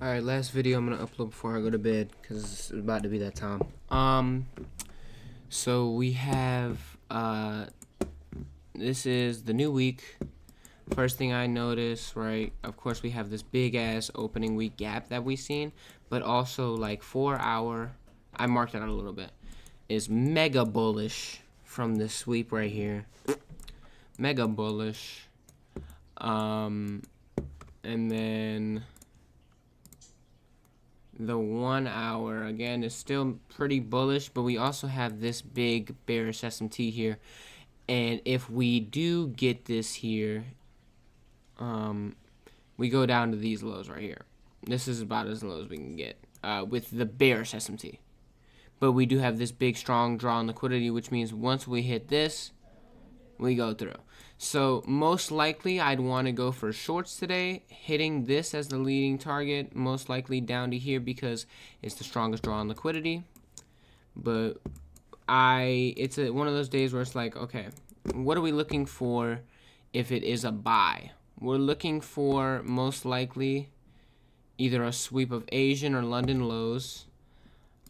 Alright, last video I'm gonna upload before I go to bed because it's about to be that time. So we have this is the new week. First thing I notice, right? Of course, we have this big ass opening week gap that we've seen, but also like 4 hour. I marked it out a little bit. Is mega bullish from this sweep right here. Mega bullish. And then the 1 hour again is still pretty bullish, but we also have this big bearish SMT here, and if we do get this here, we go down to these lows right here. This is about as low as we can get with the bearish SMT, but we do have this big strong draw on liquidity, which means once we hit this, we go through. So most likely I'd want to go for shorts today, hitting this as the leading target, most likely down to here because it's the strongest draw on liquidity. But it's one of those days where it's like, okay, what are we looking for if it is a buy? We're looking for most likely either a sweep of Asian or London lows,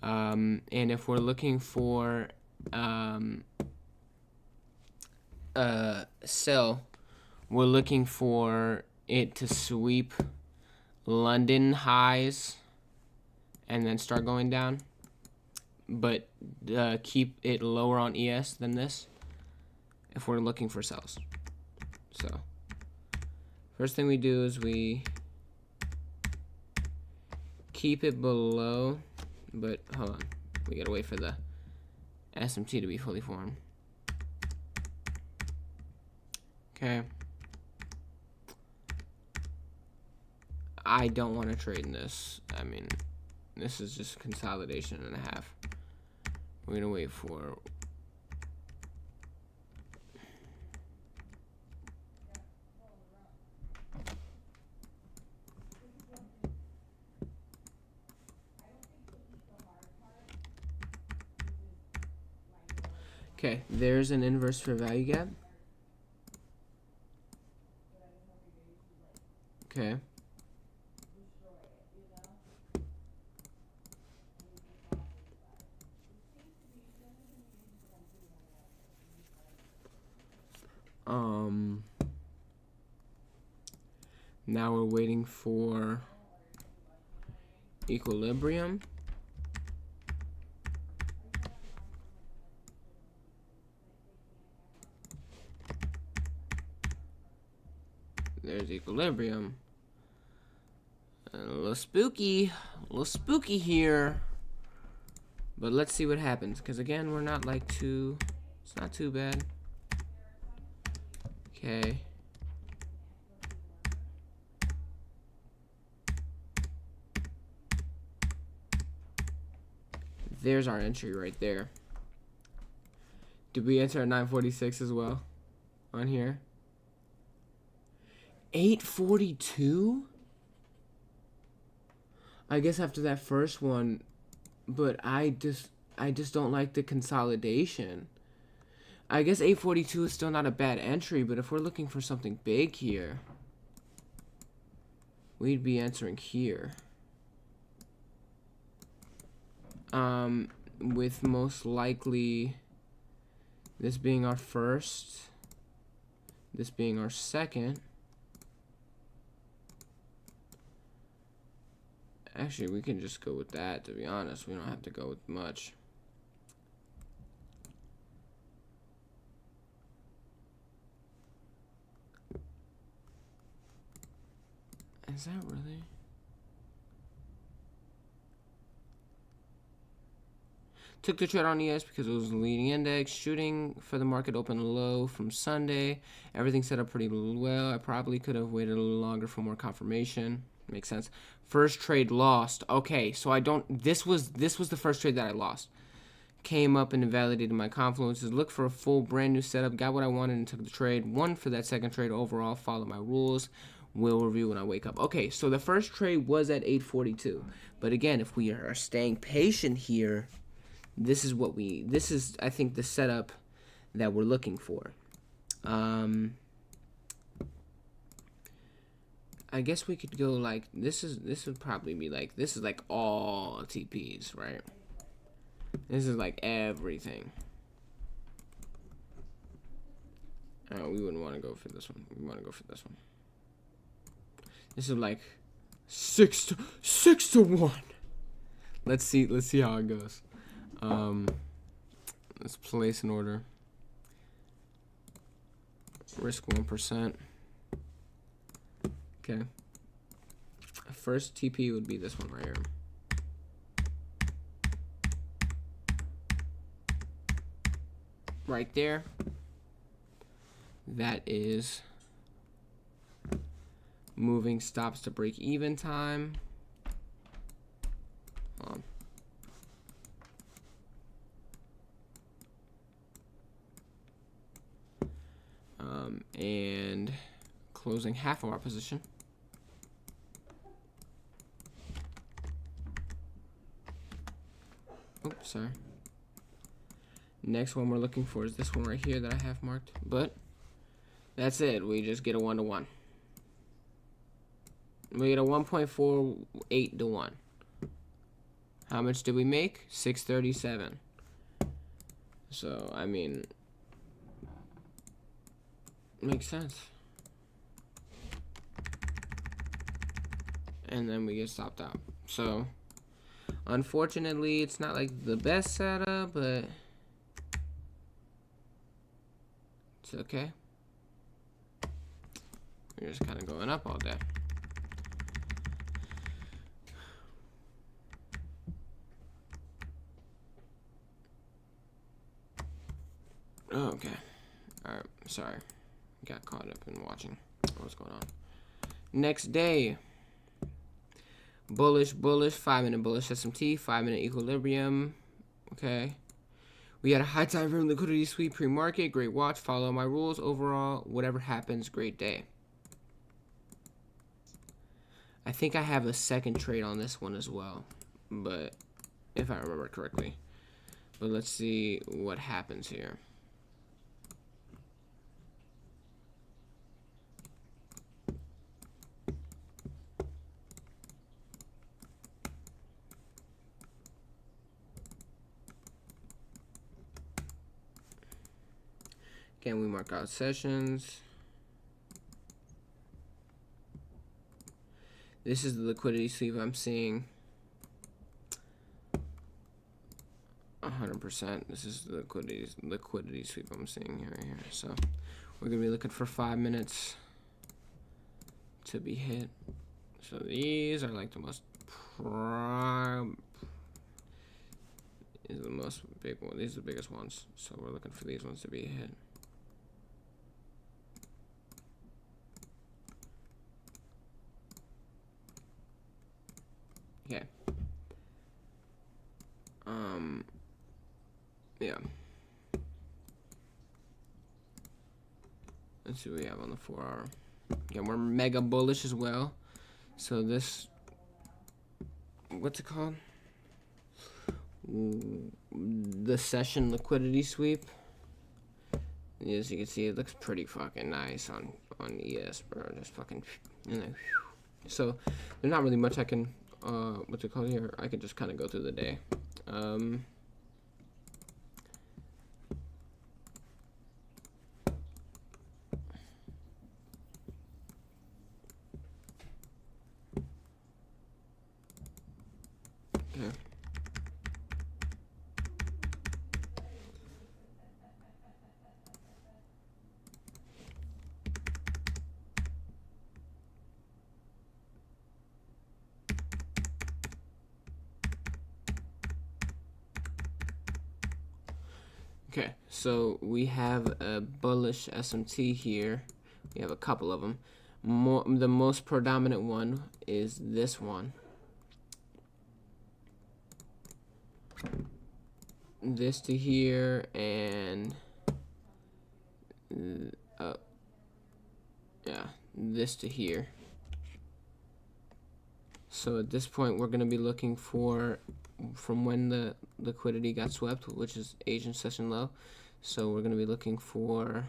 and if we're looking for sell, we're looking for it to sweep London highs and then start going down, but keep it lower on ES than this if we're looking for sells. So first thing we do is we keep it below, but hold on, we gotta wait for the SMT to be fully formed. Okay. I don't want to trade in this. I mean, this is just consolidation and a half. We're gonna wait for okay, there's an inverse fair value gap. Okay. Now we're waiting for equilibrium. There's equilibrium. A little spooky here. But let's see what happens, because again, we're not like it's not too bad. Okay. There's our entry right there. Did we enter at 946 as well on here? 842? I guess after that first one, but I just don't like the consolidation. I guess 842 is still not a bad entry, but if we're looking for something big here, we'd be entering here. With most likely this being our first, this being our second. Actually, we can just go with that, to be honest. We don't have to go with much. Is that really? Took the trade on ES because it was the leading index. Shooting for the market open low from Sunday. Everything set up pretty well. I probably could have waited a little longer for more confirmation. Makes sense. First trade lost. Okay, so I don't. This was the first trade that I lost. Came up and invalidated my confluences. Looked for a full brand new setup. Got what I wanted and took the trade. Won for that second trade overall. Followed my rules. Will review when I wake up. Okay, so the first trade was at 842. But again, if we are staying patient here, this is I think the setup that we're looking for. I guess we could go like this would probably be like this is like all TPs, right? This is like everything. We wouldn't want to go for this one. We want to go for this one. This is like 6 to 1. Let's see how it goes. Let's place an order. Risk 1%. Okay. First TP would be this one right here. Right there. That is moving stops to break even time. Hold on. And closing half of our position. Oops, sorry. Next one we're looking for is this one right here that I have marked. But that's it. We just get a 1-to-1. We get a 1.48 to 1. How much did we make? 637. So, I mean, makes sense. And then we get stopped out. So, unfortunately, it's not like the best setup, but it's okay. We're just kind of going up all day. Okay. Alright, sorry. Got caught up in watching what's going on. Next day. Bullish, 5-minute bullish SMT, 5-minute equilibrium. Okay. We had a high time frame liquidity sweep pre-market. Great watch. Follow my rules. Overall, whatever happens, great day. I think I have a second trade on this one as well, but if I remember correctly. But let's see what happens here. Again, we mark out sessions. This is the liquidity sweep I'm seeing. 100%. This is the liquidity sweep I'm seeing here. So we're gonna be looking for 5 minutes to be hit. So these are like the most these are the most big one. These are the biggest ones. So we're looking for these ones to be hit. Okay. Yeah. Let's see what we have on the 4-hour. Yeah, we're mega bullish as well. So this, what's it called? The session liquidity sweep. As you can see, it looks pretty fucking nice on ES, bro. Just fucking, you know. So there's not really much I can, what's it called here? I can just kind of go through the day. Okay. Okay, so we have a bullish SMT here. We have a couple of them. The most predominant one is this one. This to here and yeah, this to here. So at this point, we're going to be looking for from when the liquidity got swept, which is Asian session low. So we're going to be looking for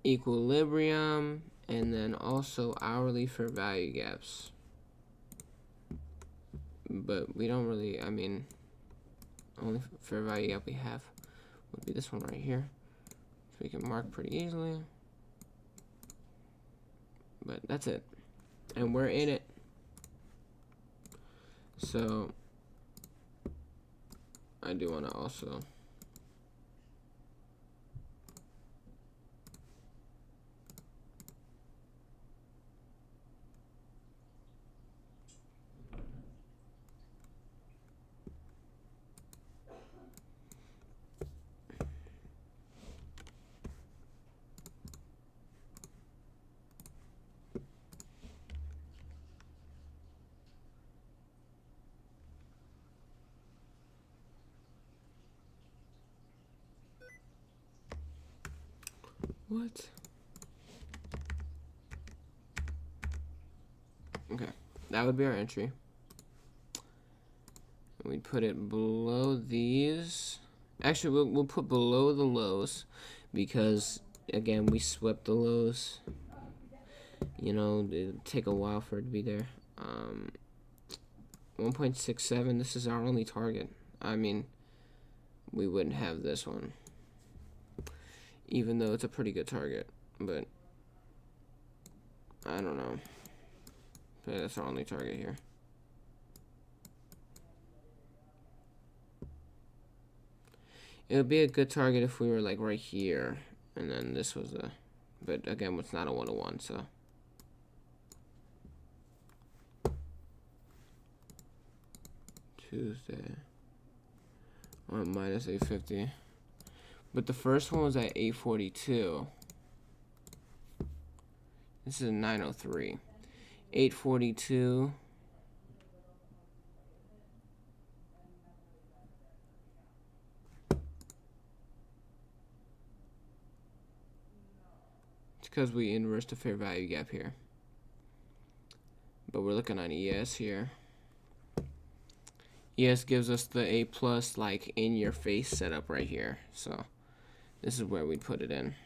equilibrium, and then also hourly fair value gaps. But we don't really, I mean, only fair value gap we have would be this one right here. So we can mark pretty easily. But that's it. And we're in it. So I do want to also what? Okay, that would be our entry. And we'd put it below these. Actually, we'll put below the lows because, again, we swept the lows. You know, it'll take a while for it to be there. 1.67, this is our only target. I mean, we wouldn't have this one, even though it's a pretty good target, but I don't know. But that's our only target here. It would be a good target if we were like right here, and then this was a, but again, it's not a 1-to-1, so. Tuesday. Minus 850. But the first one was at 842. This is 903. 842. It's because we inversed the fair value gap here. But we're looking on ES here. ES gives us the A plus, like, in your face setup right here. So this is where we'd put it in.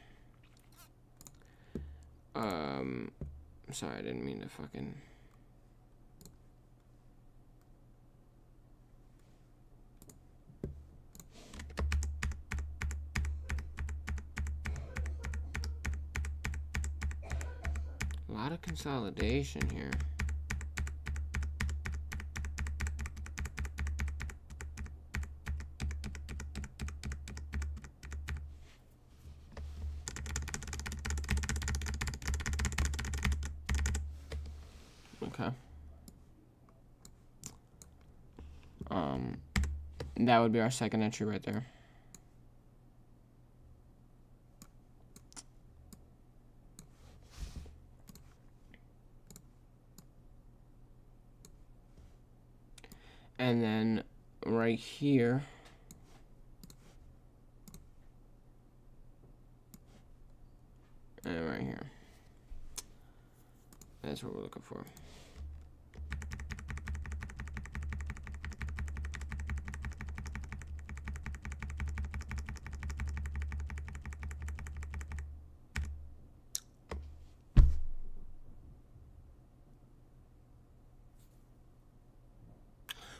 Sorry, I didn't mean to fucking. A lot of consolidation here. Okay. That would be our second entry right there. And then right here, and right here. That's what we're looking for.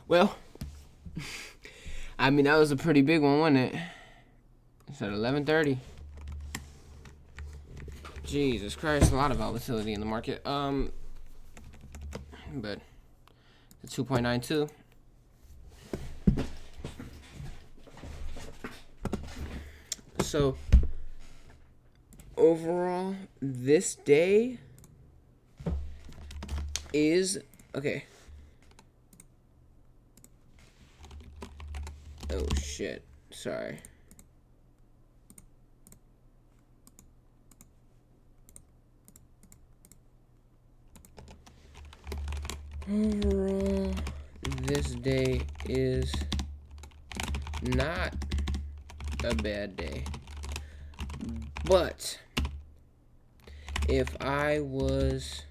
Well, I mean, that was a pretty big one, wasn't it? It's at 11:30. Jesus Christ, a lot of volatility in the market. But the 2.92. So overall, this day is okay. Oh shit, sorry. Overall, this day is not a bad day. But if I was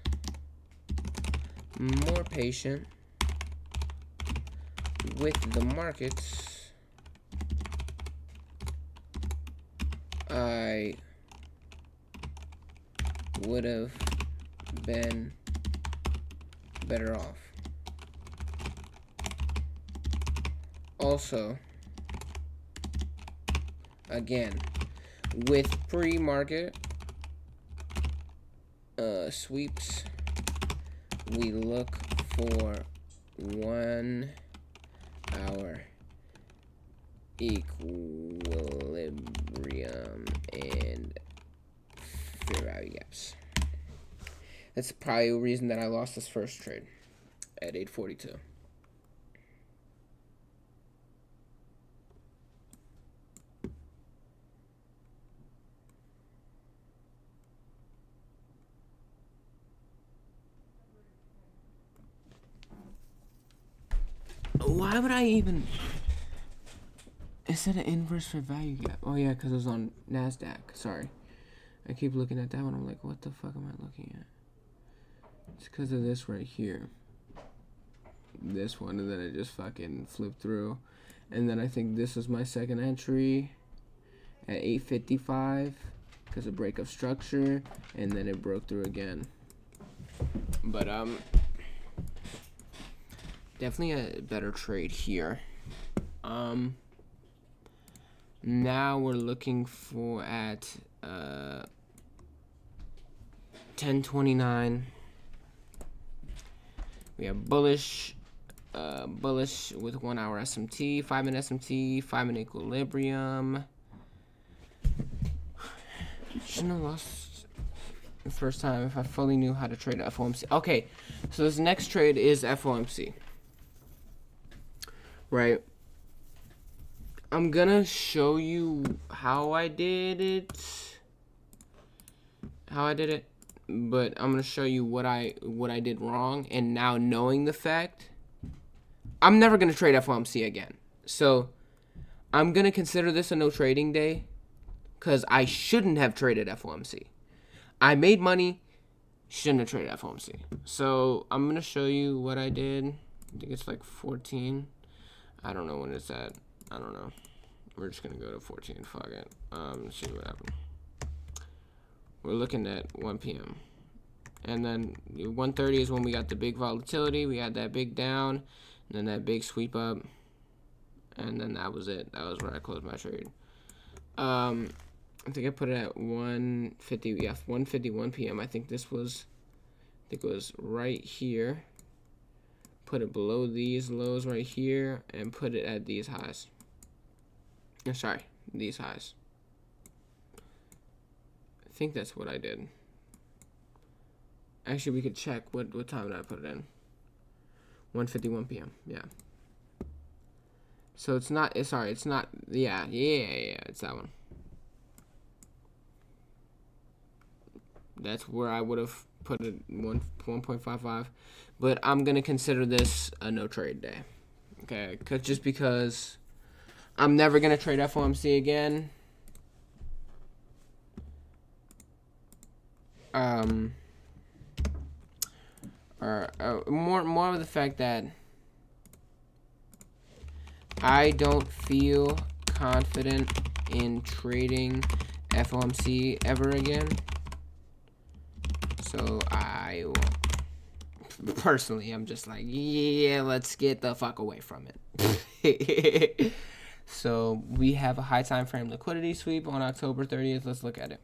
more patient with the markets, I would have been better off. Also, again, with pre-market sweeps, we look for 1 hour equilibrium and fair value gaps. That's probably a reason that I lost this first trade at 842. Why would I even... Is that an inverse fair value gap? Oh yeah, because it was on NASDAQ. Sorry. I keep looking at that one. I'm like, what the fuck am I looking at? It's because of this right here. This one, and then it just fucking flipped through. And then I think this is my second entry at 855 because of break of structure, and then it broke through again. But definitely a better trade here. Now we're looking for at 1029. We have bullish with 1 hour SMT, 5-minute SMT, 5-minute equilibrium. Shouldn't have lost the first time if I fully knew how to trade FOMC. Okay, so this next trade is FOMC. Right. I'm gonna show you how I did it. But I'm gonna show you what I did wrong, and now knowing the fact, I'm never gonna trade FOMC again. So I'm gonna consider this a no trading day, because I shouldn't have traded FOMC. I made money, shouldn't have traded FOMC. So I'm gonna show you what I did. I think it's like 14. I don't know when it's at. I don't know. We're just gonna go to 14. Fuck it. Let's see what happened. We're looking at 1 p.m. And then 1:30 is when we got the big volatility. We had that big down, and then that big sweep up, and then that was it. That was where I closed my trade. I think I put it at 1:50. Yeah, 1:51 p.m. I think this was. I think it was right here. Put it below these lows right here, and put it at these highs. Sorry, these highs. I think that's what I did. Actually, we could check what time did I put it in. 1:51 p.m. Yeah. So it's not. Sorry, it's not. Yeah. It's that one. That's where I would have put it 1.55. But I'm gonna consider this a no trade day. Okay, just because I'm never gonna trade FOMC again. More of the fact that I don't feel confident in trading FOMC ever again. So I won't. Personally, I'm just like, yeah, let's get the fuck away from it. So we have a high time frame liquidity sweep on October 30th. Let's look at it.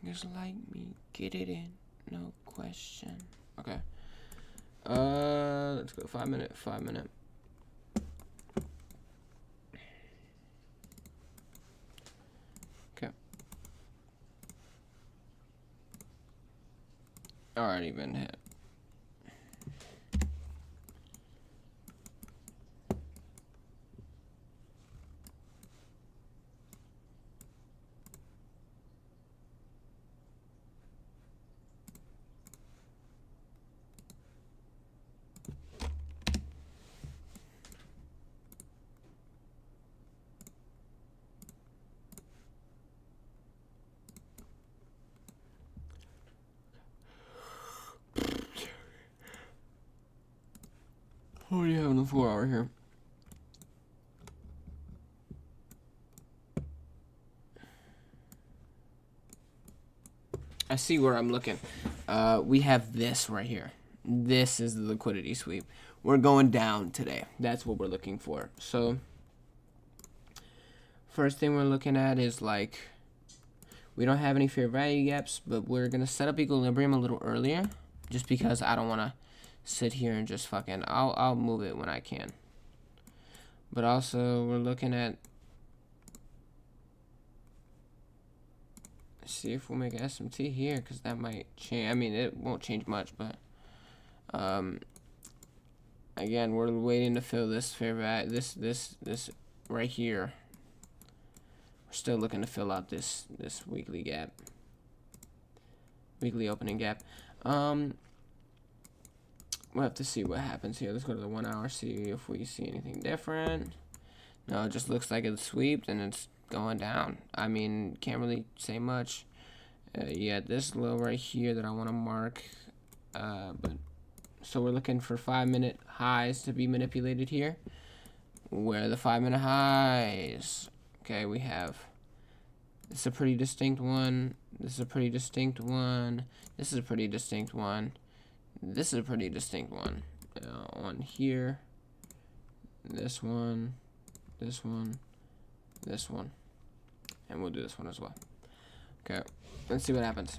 Just like me, get it in, no question. Okay. Let's go 5 minute. Okay. Already been hit. What do you have in the 4 hour here? I see where I'm looking. We have this right here. This is the liquidity sweep. We're going down today. That's what we're looking for. So first thing we're looking at is like, we don't have any fair value gaps, but we're gonna set up equilibrium a little earlier, just because I don't want to sit here and just fucking. I'll move it when I can. But also we're looking at, see if we'll make an SMT here, because that might change. I mean, it won't change much, but again, we're waiting to fill this fair value, this right here. We're still looking to fill out this weekly gap, weekly opening gap. We'll have to see what happens here. Let's go to the 1 hour, see if we see anything different. No, it just looks like it's sweeped and it's going down. I mean, can't really say much. Yeah, this low right here that I want to mark. But so we're looking for 5-minute highs to be manipulated here. Where are the 5-minute highs? Okay, we have. This is a pretty distinct one. This is a pretty distinct one. This is a pretty distinct one. This is a pretty distinct one. One here. This one. This one. This one. And we'll do this one as well. Okay, let's see what happens.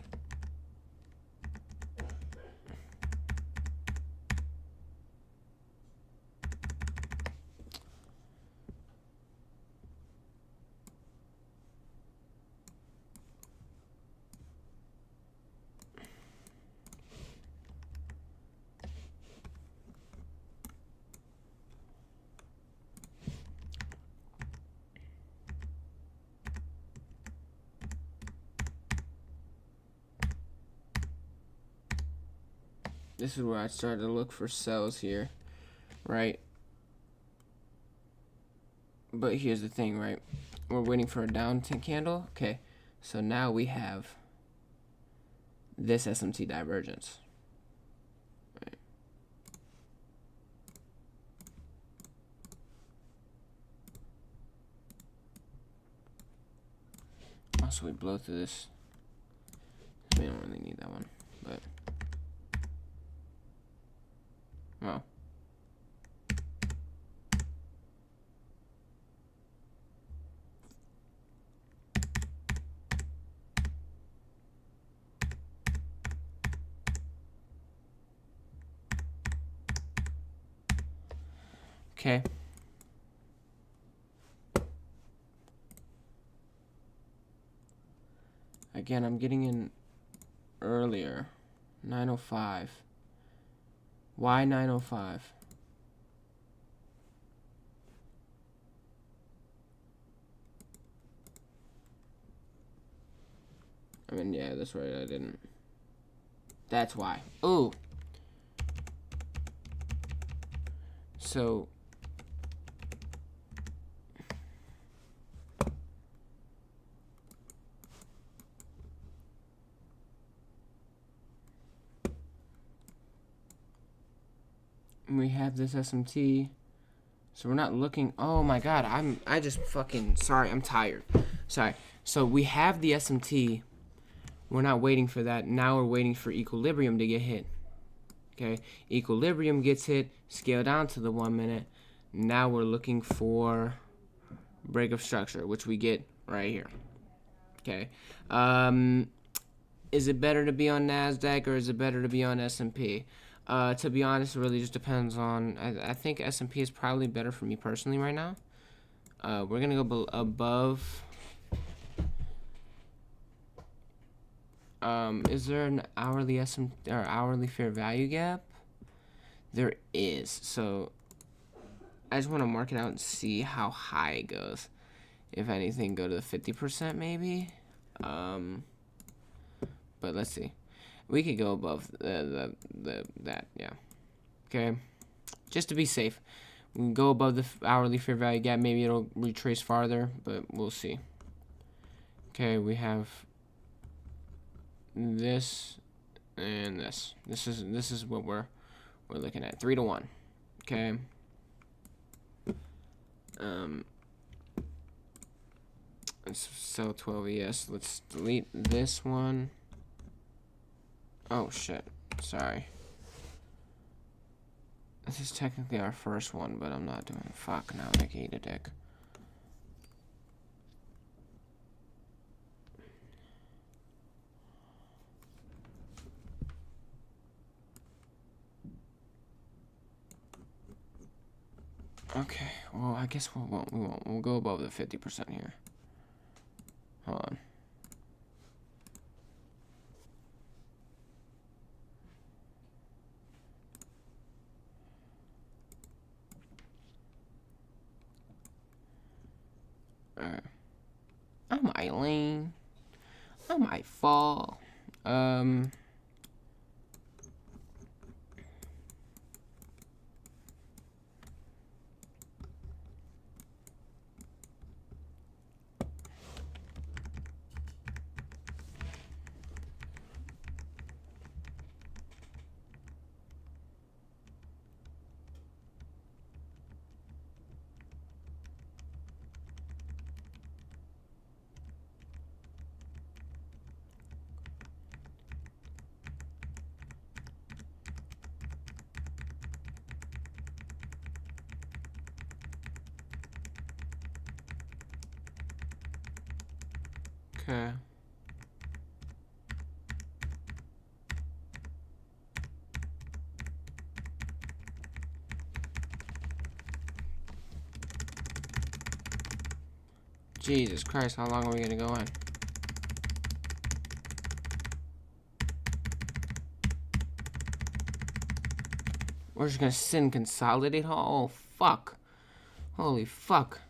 This is where I started to look for sells here, right? But here's the thing, right? We're waiting for a down candle. Okay, so now we have this SMT divergence. Right. Also, we blow through this. We don't really need that one, but. Well. Okay. Again, I'm getting in earlier. 9:05. Why 9:05? I mean, yeah, that's right. I didn't. That's why. Ooh. So. We have this SMT. So we're not looking. Oh my god, I just fucking sorry, I'm tired. Sorry. So we have the SMT. We're not waiting for that. Now we're waiting for equilibrium to get hit. Okay? Equilibrium gets hit, scale down to the 1 minute. Now we're looking for break of structure, which we get right here. Okay? Is it better to be on NASDAQ or is it better to be on S&P? To be honest, it really just depends on. I think S&P is probably better for me personally right now. We're gonna go above. Is there an hourly or hourly fair value gap? There is. So I just want to mark it out and see how high it goes. If anything, go to the 50% maybe. But let's see. We could go above that, yeah. Okay, just to be safe, we can go above the hourly fair value gap. Maybe it'll retrace farther, but we'll see. Okay, we have this and this. This is what we're looking at. 3 to 1. Okay. Let's sell 12 ES. Let's delete this one. Oh shit. Sorry. This is technically our first one, but I'm not doing fuck now. Like, eat a dick. Okay, well, I guess we won't. We'll go above the 50% here. Hold on. Alright. I might lean. I might fall. Okay. Jesus Christ, how long are we gonna go in? We're just gonna sit and consolidate. Oh, fuck. Holy fuck.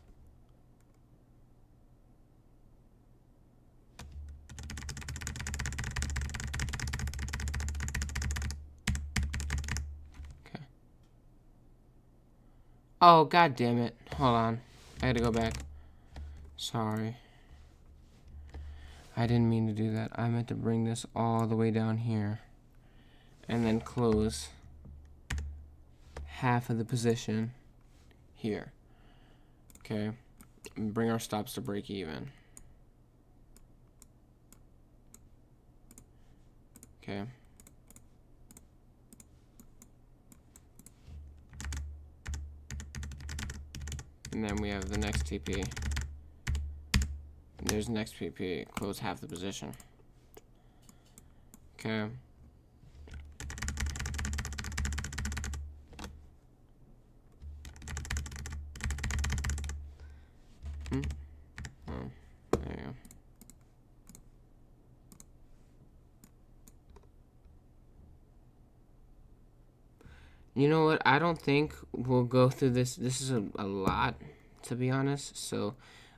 Okay. Oh, god damn it. Hold on. I had to go back. Sorry. I didn't mean to do that. I meant to bring this all the way down here. And then close half of the position here. Okay. And bring our stops to break even. Okay. And then we have the next TP. And there's next PP. Close half the position. Okay. Oh, there you go. You know what? I don't think we'll go through this. This is a lot, to be honest. So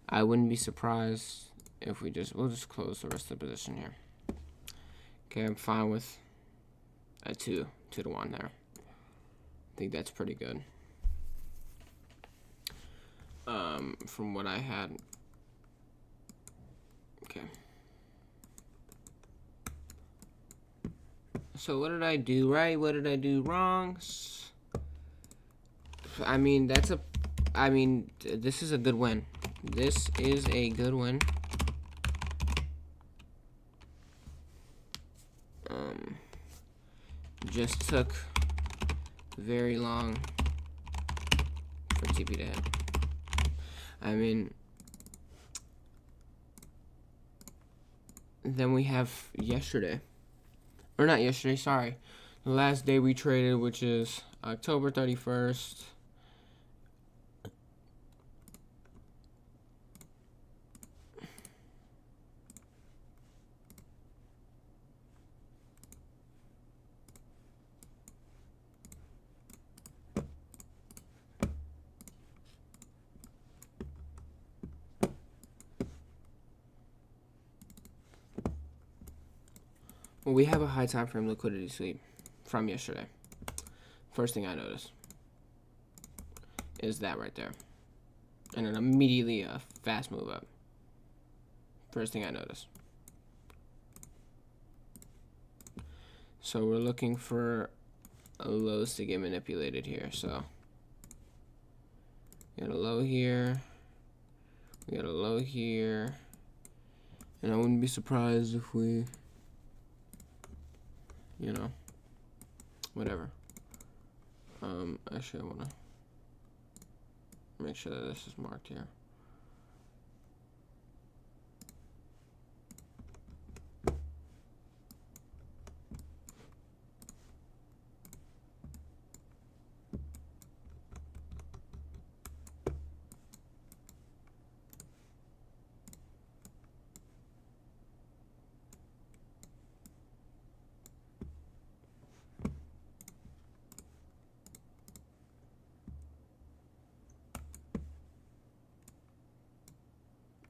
I wouldn't be surprised if we'll just close the rest of the position here. Okay, I'm fine with a 2 to 1 there. I think that's pretty good. From what I had. Okay. So what did I do right? What did I do wrong? I mean, this is a good win. This is a good win. Just took very long for TP to hit. I mean, then we have yesterday. Or not yesterday, sorry. The last day we traded, which is October 31st. Well, we have a high time frame liquidity sweep from yesterday. First thing I noticed is that right there. And then immediately a fast move up. First thing I noticed. So we're looking for lows to get manipulated here. So we got a low here. We got a low here. And I wouldn't be surprised if we you know, whatever. Actually, I want to make sure that this is marked here.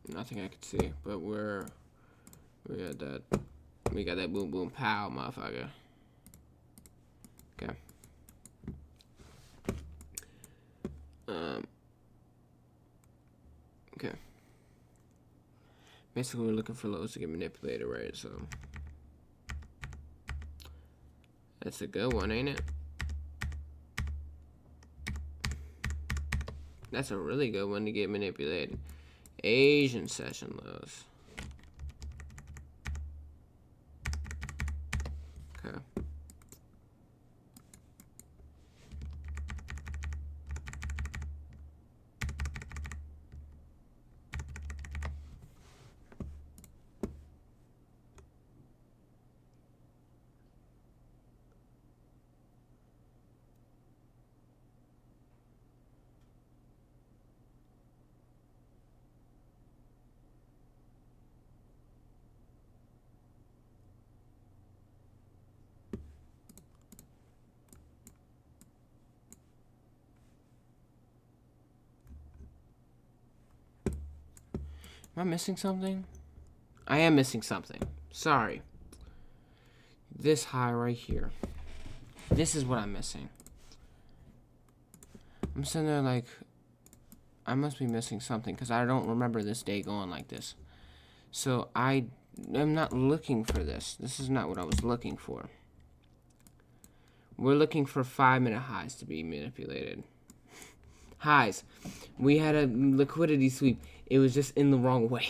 Nothing I could see, but we got that boom boom pow, motherfucker. Okay. Okay. Basically, we're looking for loads to get manipulated, right? So that's a good one, ain't it? That's a really good one to get manipulated. Asian session lows. Okay. Am I missing something? I am missing something. Sorry. This high right here. This is what I'm missing. I'm sitting there like, I must be missing something because I don't remember this day going like this. So I am not looking for this. This is not what I was looking for. We're looking for 5-minute highs to be manipulated. Highs. We had a liquidity sweep. It was just in the wrong way.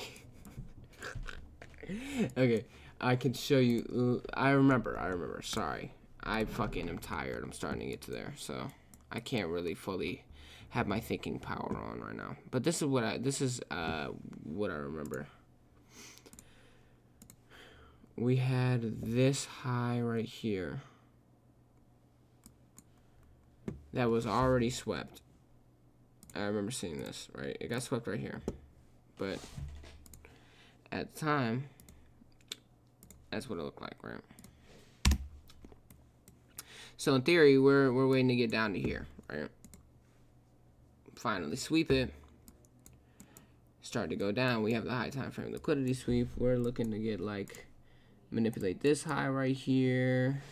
Okay, I can show you. I remember. Sorry. I fucking am tired. I'm starting to get to there. So I can't really fully have my thinking power on right now. But this is what I remember. We had this high right here that was already swept. I remember seeing this, right? It got swept right here. But at the time, that's what it looked like, right? So in theory, we're waiting to get down to here, right? Finally sweep it. Start to go down. We have the high time frame liquidity sweep. We're looking to get like manipulate this high right here.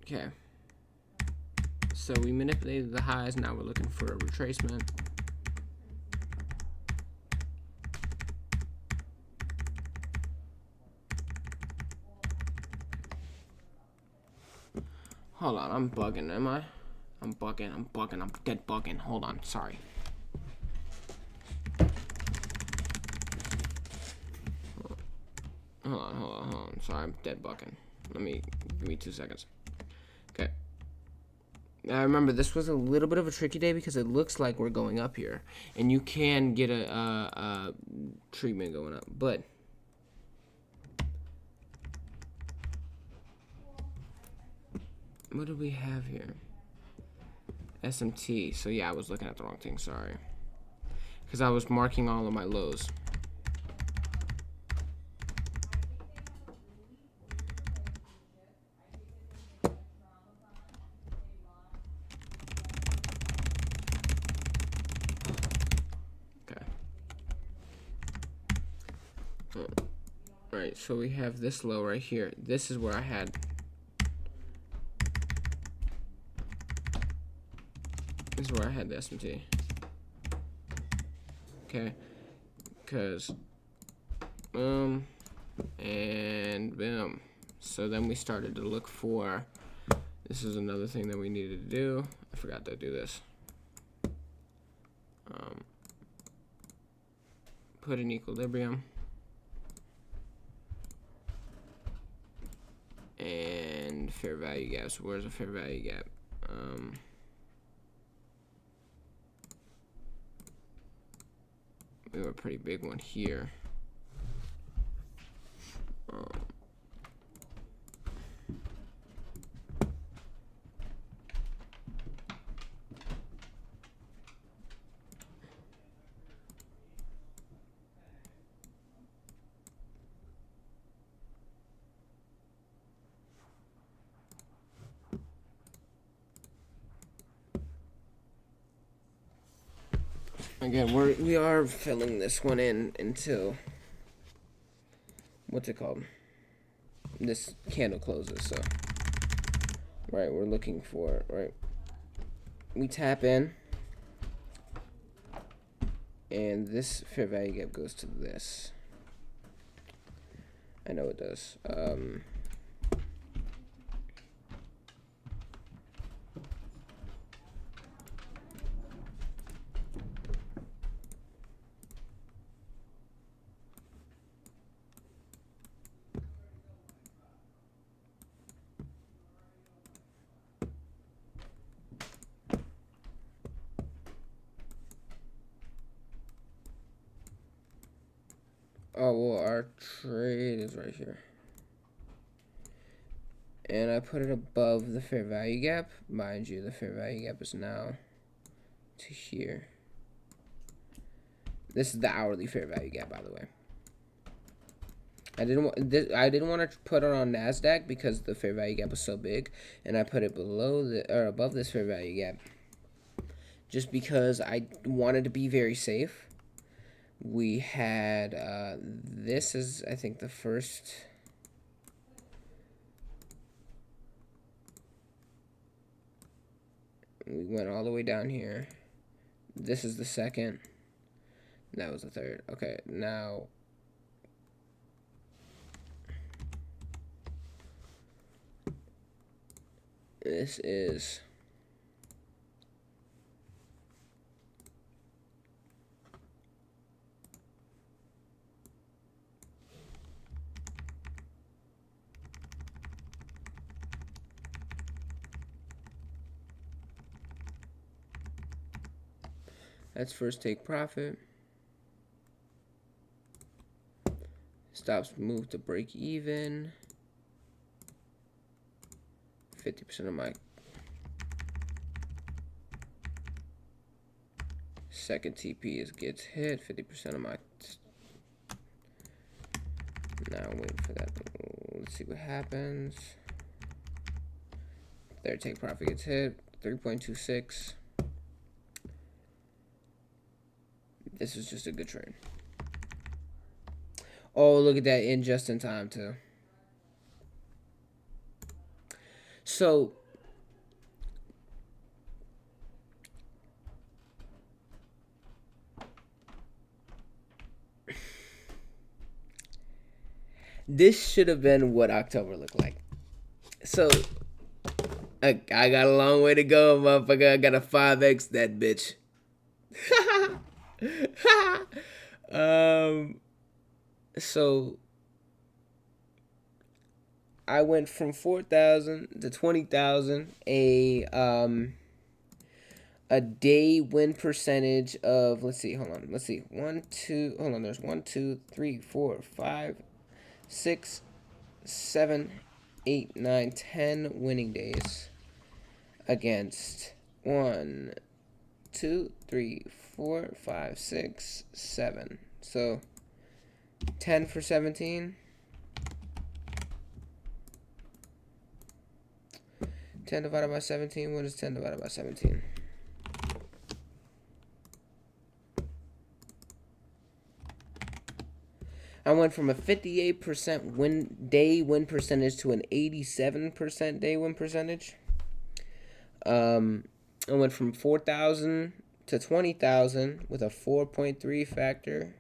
Okay. So we manipulated the highs. Now we're looking for a retracement. Hold on, I'm bugging, am I? I'm bugging, I'm dead bugging. Hold on, sorry. Hold on. Sorry, I'm dead bugging. Give me 2 seconds. Okay. I remember this was a little bit of a tricky day because it looks like we're going up here. And you can get a treatment going up, but what do we have here? SMT. So yeah, I was looking at the wrong thing, sorry. Because I was marking all of my lows. Okay. Alright, so we have this low right here. This is where I had the SMT. Okay. Because boom and boom. So then we started to look for, this is another thing that we needed to do. I forgot to do this. put in equilibrium. And fair value gap. So where's the fair value gap? We have a pretty big one here. Again, we are filling this one in until, what's it called? This candle closes. So, right, we're looking for, right, we tap in, and this fair value gap goes to this. I know it does. Oh, well, our trade is right here. And I put it above the fair value gap. Mind you, the fair value gap is now to here. This is the hourly fair value gap, by the way. I didn't want to put it on NASDAQ because the fair value gap was so big, and I put it above this fair value gap, just because I wanted to be very safe. We had this is, I think, the first. We went all the way down here. This is the second. That was the third. Okay, now this is that's first take profit. Stops move to break even. 50% of my second TP gets hit. 50% of my. Now I'm waiting for that. Let's see what happens. Third take profit gets hit. 3.26. This is just a good trade. Oh, look at that, in just in time too. So this should have been what October looked like. So I got a long way to go, motherfucker. I gotta 5x that bitch. So I went from 4,000 to 20,000. A day win percentage of, let's see, hold on. Let's see. There's 1, 2, 3, 4, 5, 6, 7, 8, 9, 10 winning days against 1, 2, 3, 4, 5, 6, 7. So 10 for 17. 10 divided by 17. What is 10 divided by 17? I went from a 58% day win percentage to an 87% day win percentage. I went from 4,000 to 20,000 with a 4.3 factor.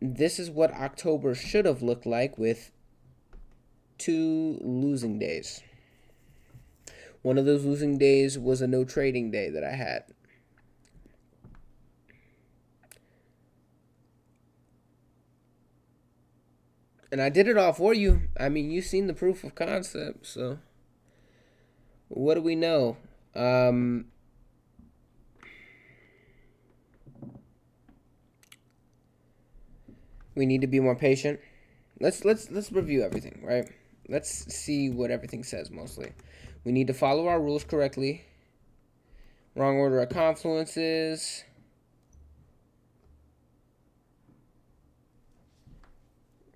This is what October should have looked like with 2 losing days. One of those losing days was a no trading day that I had. And I did it all for you. I mean, you've seen the proof of concept, so what do we know? We need to be more patient. Let's review everything, right? Let's see what everything says mostly. We need to follow our rules correctly. Wrong order of confluences.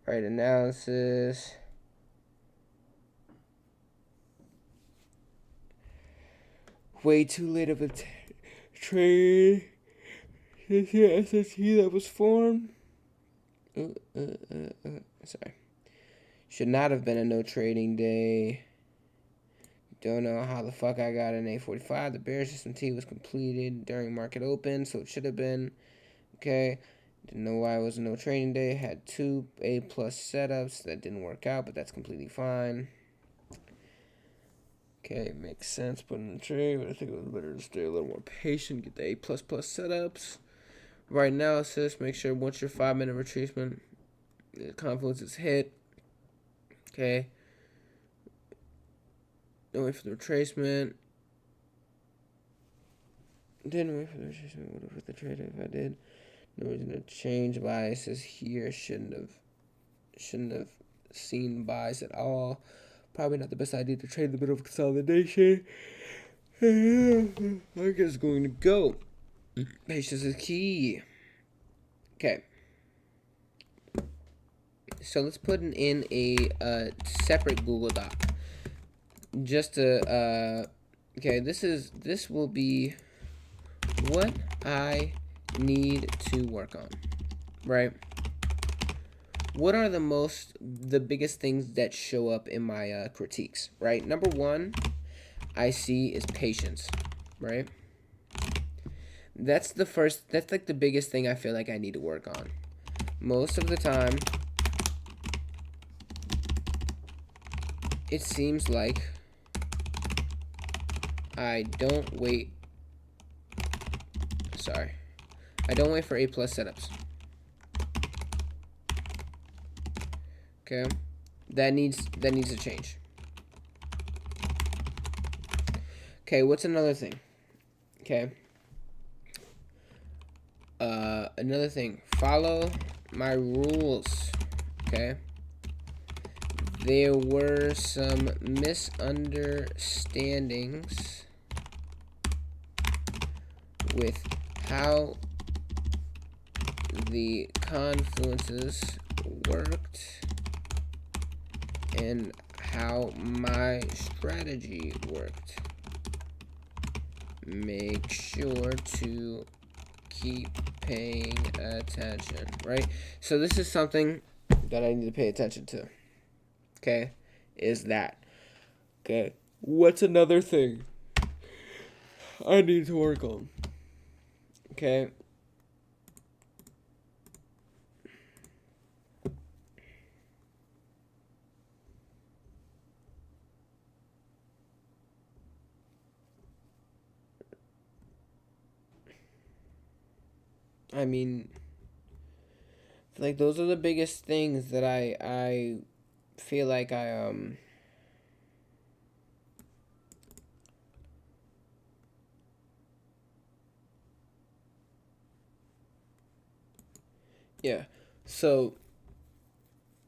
Right analysis. Way too late of a trade. SST that was formed. Sorry. Should not have been a no trading day. Don't know how the fuck I got an A45. The bearish SMT was completed during market open, so it should have been. Okay. Didn't know why it was a no trading day. Had 2 A+ setups that didn't work out, but that's completely fine. Okay, makes sense. Put in the trade, but I think it was better to stay a little more patient. Get the A++ setups. Right now, it says make sure once your 5-minute retracement, the confluence is hit. Okay. Don't wait for the retracement. Didn't wait for the retracement. Would have put the trade if I did. No reason to change biases here. Shouldn't have seen bias at all. Probably not the best idea to trade the middle of consolidation. I guess it's going to go. Patience is key. Okay. So let's put in a separate Google Doc. Just to okay, this will be what I need to work on, right? What are the biggest things that show up in my critiques, right? Number one, I see is patience, right? That's like the biggest thing I feel like I need to work on. Most of the time, it seems like I don't wait for A+ setups. Okay, that needs to change. Okay, what's another thing? Okay, another thing. Follow my rules. Okay, there were some misunderstandings with how the confluences worked and how my strategy worked. Make sure to keep paying attention, right? So this is something that I need to pay attention to. Okay, is that. Okay, what's another thing I need to work on? Okay. I mean, like those are the biggest things that I feel like yeah. So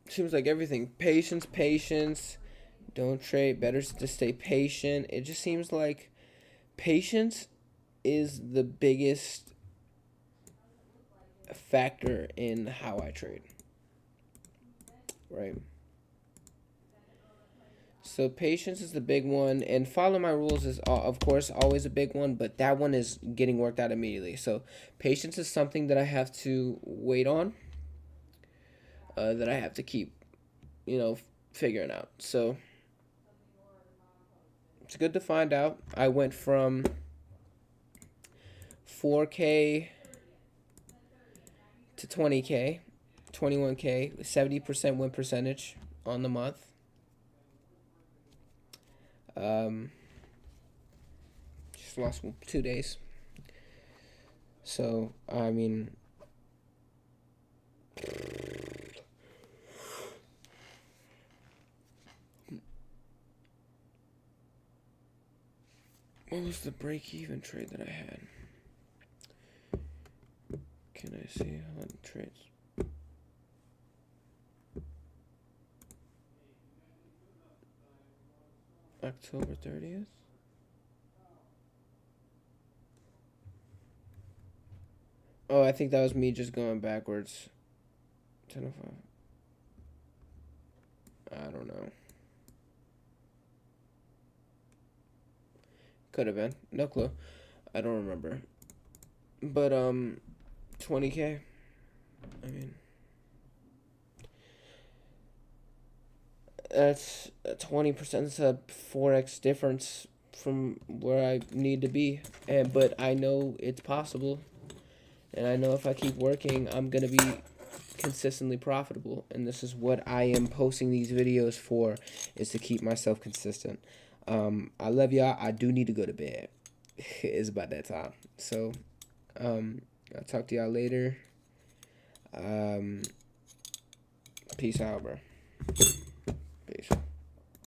seems like everything patience. Don't trade. Better to stay patient. It just seems like patience is the biggest factor in how I trade. Right. So patience is the big one, and follow my rules is of course always a big one, but that one is getting worked out immediately. So patience is something that I have to wait on, that I have to keep, figuring out. So it's good to find out. I went from 4K to 20K, 21K, 70% win percentage on the month. Just lost 2 days. So, I mean, was the break-even trade that I had? Can I see how it trades? October 30th? Oh, I think that was me just going backwards. 10:05. I don't know. Could have been. No clue. I don't remember. But 20K. I mean, that's 20%. It's a 4x difference from where I need to be. But I know it's possible. And I know if I keep working, I'm going to be consistently profitable. And this is what I am posting these videos for, is to keep myself consistent. I love y'all. I do need to go to bed. It's about that time. So, I'll talk to y'all later. Peace out, bro. Peace.